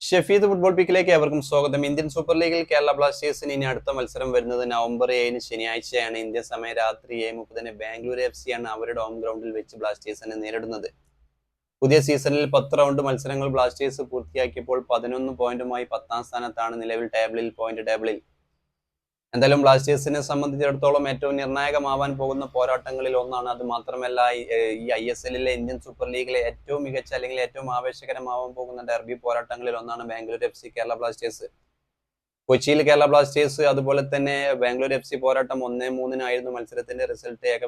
Shefeed football പിക്കിലേക്ക് ഏവർക്കും സ്വാഗതം. Indian super ലീഗിൽ കേരള ബ്ലാസ്റ്റേഴ്സിന് ഇനി അടുത്ത മത്സരം വരുന്നത് നവംബർ 7 ശനിയാഴ്ചയാണ്. ഇന്ത്യൻ സമയം രാത്രി 7:30 ബാംഗ്ലൂർ FC ആണ് അവരുടെ ഹോം ഗ്രൗണ്ടിൽ വെച്ച് ബ്ലാസ്റ്റേഴ്സിനെ നേരിടുന്നത്. പുതിയ സീസണിൽ 10 റൗണ്ട് മത്സരങ്ങൾ ബ്ലാസ്റ്റേഴ്സ് പൂർത്തിയാക്കിയപ്പോൾ 11 പോയിന്റുമായി 10ാം സ്ഥാനത്താണ് നിലവിൽ പോയിന്റ് ടേബിളിൽ. എന്തായാലും ബ്ലാസ്റ്റേഴ്സിനെ സംബന്ധിച്ചിടത്തോളം ഏറ്റവും നിർണായകമാവാൻ പോകുന്ന പോരാട്ടങ്ങളിൽ ഒന്നാണ്. അത് മാത്രമല്ല ഈ ISL ഇന്ത്യൻ സൂപ്പർ ലീഗിലെ ഏറ്റവും മികച്ച അല്ലെങ്കിൽ ഏറ്റവും ആവേശകരമാവാൻ പോകുന്ന ഡെർബി പോരാട്ടങ്ങളിൽ ഒന്നാണ് ബാംഗ്ലൂർ FC കേരള ബ്ലാസ്റ്റേഴ്സ്. കൊച്ചിയിൽ കേരള ബ്ലാസ്റ്റേഴ്സ് അതുപോലെ തന്നെ ബാംഗ്ലൂർ FC പോരാട്ടം 1-3 മത്സരത്തിന്റെ റിസൾട്ട്.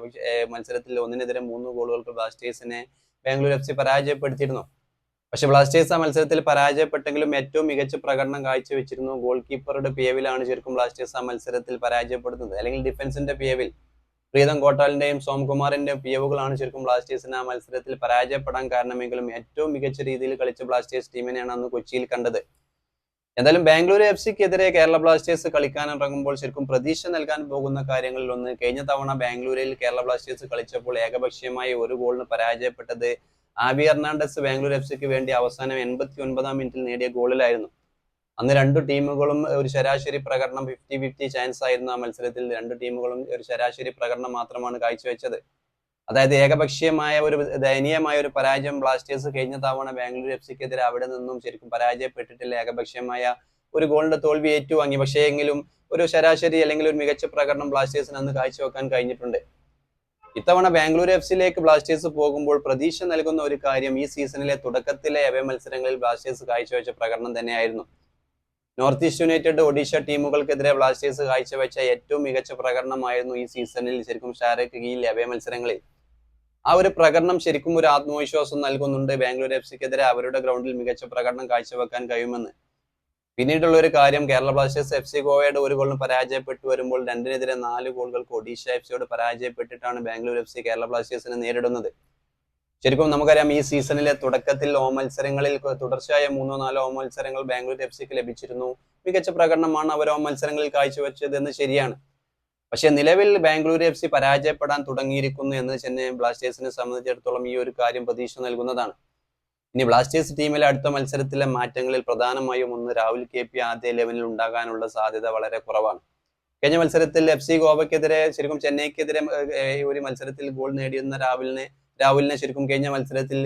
മത്സരത്തിൽ 1-3 ഗോളുകൾക്ക് ബ്ലാസ്റ്റേഴ്സിനെ ബാംഗ്ലൂർ FC പരാജയപ്പെടുത്തിയിരുന്നു. പക്ഷെ ബ്ലാസ്റ്റേഴ്സ് ആ മത്സരത്തിൽ പരാജയപ്പെട്ടെങ്കിലും ഏറ്റവും മികച്ച പ്രകടനം കാഴ്ചവെച്ചിരുന്നു. ഗോൾ കീപ്പറുടെ പിഴവിലാണ് ശരിക്കും ബ്ലാസ്റ്റേഴ്സ് ആ മത്സരത്തിൽ പരാജയപ്പെടുന്നത്. അല്ലെങ്കിൽ ഡിഫൻസിന്റെ പിഴവിൽ പ്രീതം കോട്ടാലിന്റെയും സോംകുമാറിന്റെയും പിഴവുകളാണ് ശരിക്കും ബ്ലാസ്റ്റേഴ്സിന് ആ മത്സരത്തിൽ പരാജയപ്പെടാൻ കാരണമെങ്കിലും ഏറ്റവും മികച്ച രീതിയിൽ കളിച്ച ബ്ലാസ്റ്റേഴ്സ് ടീമിനെയാണ് അന്ന് കൊച്ചിയിൽ കണ്ടത്. എന്തായാലും ബാംഗ്ലൂർ FCക്കെതിരെ കേരള ബ്ലാസ്റ്റേഴ്സ് കളിക്കാൻ ഇറങ്ങുമ്പോൾ ശരിക്കും പ്രതീക്ഷ നൽകാൻ പോകുന്ന കാര്യങ്ങളിൽ ഒന്ന്, കഴിഞ്ഞ തവണ ബാംഗ്ലൂരിൽ കേരള ബ്ലാസ്റ്റേഴ്സ് കളിച്ചപ്പോൾ ഏകപക്ഷീയമായി 1 ഗോളിന് പരാജയപ്പെട്ടത് ആബി ഹെർണാണ്ടസ് ബാംഗ്ലൂർ FCക്ക് വേണ്ടി അവസാനം 89ാം മിനിറ്റിൽ നേടിയ ഗോളിലായിരുന്നു. അന്ന് രണ്ടു ടീമുകളും ഒരു ശരാശരി പ്രകടനം 50-50 ചാൻസ് ആയിരുന്നു. ആ മത്സരത്തിൽ രണ്ടു ടീമുകളും ഒരു ശരാശരി പ്രകടനം മാത്രമാണ് കാഴ്ചവെച്ചത്. അതായത് ഏകപക്ഷീയമായ ഒരു ദയനീയമായ ഒരു പരാജയം ബ്ലാസ്റ്റേഴ്സ് കഴിഞ്ഞ തവണ ബാംഗ്ലൂർ FCക്കെതിരെ അവിടെ നിന്നും ശരിക്കും പരാജയപ്പെട്ടിട്ടില്ല. ഏകപക്ഷീയമായ ഒരു ഗോളിന്റെ തോൽവി ഏറ്റുവാങ്ങി. പക്ഷേ എങ്കിലും ഒരു ശരാശരി അല്ലെങ്കിൽ ഒരു മികച്ച പ്രകടനം ബ്ലാസ്റ്റേഴ്സിന് അന്ന് കാഴ്ചവെക്കാൻ കഴിഞ്ഞിട്ടുണ്ട്. ഇത്തവണ ബാംഗ്ലൂർ FCയിലേക്ക് ബ്ലാസ്റ്റേഴ്സ് പോകുമ്പോൾ പ്രതീക്ഷ നൽകുന്ന ഒരു കാര്യം ഈ സീസണിലെ തുടക്കത്തിലെ അവേ മത്സരങ്ങളിൽ ബ്ലാസ്റ്റേഴ്സ് കാഴ്ചവെച്ച പ്രകടനം തന്നെയായിരുന്നു. നോർത്ത് ഈസ്റ്റ് യുണൈറ്റഡ്, ഒഡീഷ ടീമുകൾക്കെതിരെ ബ്ലാസ്റ്റേഴ്സ് കാഴ്ചവെച്ച ഏറ്റവും മികച്ച പ്രകടനമായിരുന്നു ഈ സീസണിൽ ശരിക്കും ഷാരക്ക് കീഴിൽ അവേ മത്സരങ്ങളിൽ. ആ ഒരു പ്രകടനം ശരിക്കും ഒരു ആത്മവിശ്വാസം നൽകുന്നുണ്ട്. ബാംഗ്ലൂർ FCക്കെതിരെ അവരുടെ ഗ്രൗണ്ടിൽ മികച്ച പ്രകടനം കാഴ്ചവെക്കാൻ കഴിയുമെന്ന്. പിന്നീടുള്ള ഒരു കാര്യം, കേരള ബ്ലാസ്റ്റേഴ്സ് FC ഗോവയുടെ 1 ഗോളിന് പരാജയപ്പെട്ടു വരുമ്പോൾ 2-നെതിരെ 4 ഗോളുകൾക്ക് ഒഡീഷ FCയോട് പരാജയപ്പെട്ടിട്ടാണ് ബാംഗ്ലൂർ FC കേരള ബ്ലാസ്റ്റേഴ്സിനെ നേരിടുന്നത്. ശരിക്കും നമുക്കറിയാം ഈ സീസണിലെ തുടക്കത്തിൽ മത്സരങ്ങളിൽ തുടർച്ചയായ 3-4 മത്സരങ്ങൾ ബാംഗ്ലൂർ FCക്ക് ലഭിച്ചിരുന്നു. മികച്ച പ്രകടനമാണ് അവർ മത്സരങ്ങളിൽ കാഴ്ചവെച്ചത് എന്ന് ശരിയാണ്. പക്ഷെ നിലവിൽ ബാംഗ്ലൂർ FC പരാജയപ്പെടാൻ തുടങ്ങിയിരിക്കുന്നു എന്ന് ചെന്നൈ ബ്ലാസ്റ്റേഴ്സിനെ സംബന്ധിച്ചിടത്തോളം ഈ ഒരു കാര്യം പ്രതീക്ഷ നൽകുന്നതാണ്. ഇനി ബ്ലാസ്റ്റേഴ്സ് ടീമിലെ അടുത്ത മത്സരത്തിലെ മാറ്റങ്ങളിൽ പ്രധാനമായും ഒന്ന്, രാഹുൽ KP ആദ്യ 11-ൽ ഉണ്ടാകാനുള്ള സാധ്യത വളരെ കുറവാണ്. കഴിഞ്ഞ മത്സരത്തിൽ FC ഗോവയ്ക്കെതിരെ ശരിക്കും ചെന്നൈക്കെതിരെ ഒരു മത്സരത്തിൽ ഗോൾ നേടിയിരുന്ന രാഹുലിനെ ശരിക്കും കഴിഞ്ഞ മത്സരത്തിൽ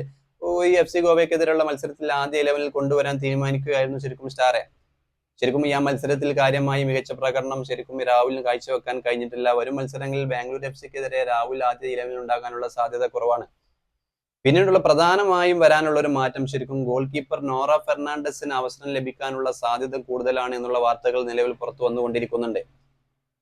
ഈ FC ഗോവയ്ക്കെതിരെയുള്ള മത്സരത്തിൽ ആദ്യ 11-ൽ കൊണ്ടുവരാൻ തീരുമാനിക്കുകയായിരുന്നു ശരിക്കും സ്റ്റാറെ. ശരിക്കും ഈ ആ മത്സരത്തിൽ കാര്യമായി മികച്ച പ്രകടനം ശരിക്കും രാഹുലിന് കാഴ്ചവെക്കാൻ കഴിഞ്ഞിട്ടില്ല. വരും മത്സരങ്ങളിൽ ബാംഗ്ലൂർ FCക്കെതിരെ രാഹുൽ ആദ്യ 11-ൽ ഉണ്ടാകാനുള്ള സാധ്യത കുറവാണ്. പിന്നീടുള്ള പ്രധാനമായും വരാനുള്ള ഒരു മാറ്റം, ശരിക്കും ഗോൾ കീപ്പർ നോറ ഫെർണാണ്ടസിന് അവസരം ലഭിക്കാനുള്ള സാധ്യത കൂടുതലാണ് എന്നുള്ള വാർത്തകൾ നിലവിൽ പുറത്തു വന്നുകൊണ്ടിരിക്കുന്നുണ്ട്.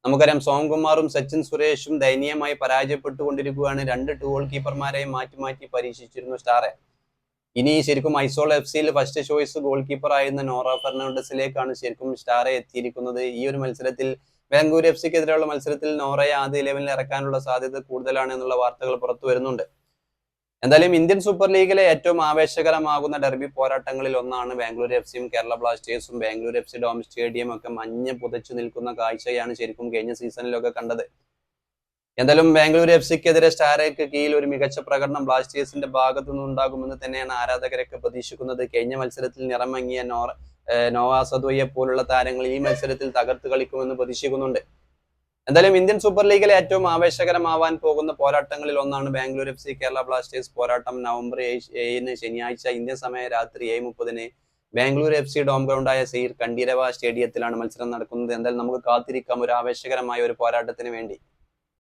നമുക്കറിയാം സോംകുമാറും സച്ചിൻ സുരേഷും ദയനീയമായി പരാജയപ്പെട്ടുകൊണ്ടിരിക്കുകയാണ്. 2 ഗോൾ കീപ്പർമാരെയും മാറ്റി പരീക്ഷിച്ചിരുന്നു സ്റ്റാറെ. ഇനി ശരിക്കും ഐസോൾ FCയിൽ ഫസ്റ്റ് ചോയ്സ് ഗോൾ കീപ്പർ ആയിരുന്ന നോറ ഫെർണാണ്ടസിലേക്കാണ് ശരിക്കും സ്റ്റാറെ എത്തിയിരിക്കുന്നത്. ഈ ഒരു മത്സരത്തിൽ ബാംഗ്ലൂർ FCക്കെതിരെയുള്ള മത്സരത്തിൽ നോറയെ ആദ്യ 11-ൽ ഇറക്കാനുള്ള സാധ്യത കൂടുതലാണ് എന്നുള്ള വാർത്തകൾ പുറത്തു വരുന്നുണ്ട്. എന്തായാലും ഇന്ത്യൻ സൂപ്പർ ലീഗിലെ ഏറ്റവും ആവേശകരമാകുന്ന ഡെർബി പോരാട്ടങ്ങളിൽ ഒന്നാണ് ബാംഗ്ലൂർ FCയും കേരള ബ്ലാസ്റ്റേഴ്സും. ബാംഗ്ലൂർ FC ഡോം സ്റ്റേഡിയം ഒക്കെ മഞ്ഞ് പുതച്ചു നിൽക്കുന്ന കാഴ്ചയാണ് ശരിക്കും കഴിഞ്ഞ സീസണിലൊക്കെ കണ്ടത്. എന്തായാലും ബാംഗ്ലൂർ FCക്കെതിരെ സ്റ്റാരയ്ക്ക് കീഴിൽ ഒരു മികച്ച പ്രകടനം ബ്ലാസ്റ്റേഴ്സിന്റെ ഭാഗത്തു നിന്നുണ്ടാകുമെന്ന് തന്നെയാണ് ആരാധകരൊക്കെ പ്രതീക്ഷിക്കുന്നത്. കഴിഞ്ഞ മത്സരത്തിൽ നിറമങ്ങിയ നോവാ സദോയെ പോലുള്ള താരങ്ങൾ ഈ മത്സരത്തിൽ തകർത്ത് കളിക്കുമെന്ന് പ്രതീക്ഷിക്കുന്നുണ്ട്. എന്തായാലും ഇന്ത്യൻ സൂപ്പർ ലീഗിലെ ഏറ്റവും ആവേശകരമാവാൻ പോകുന്ന പോരാട്ടങ്ങളിൽ ഒന്നാണ് ബാംഗ്ലൂർ FC കേരള ബ്ലാസ്റ്റേഴ്സ് പോരാട്ടം. നവംബർ 7 ശനിയാഴ്ച ഇന്ത്യൻ സമയം രാത്രി 7:30 ബാംഗ്ലൂർ FC ഡോം ഗ്രൗണ്ടായ സീർ കണ്ടീരവ സ്റ്റേഡിയത്തിലാണ് മത്സരം നടക്കുന്നത്. എന്തായാലും നമുക്ക് കാത്തിരിക്കാം ഒരു ആവേശകരമായ ഒരു പോരാട്ടത്തിന് വേണ്ടി.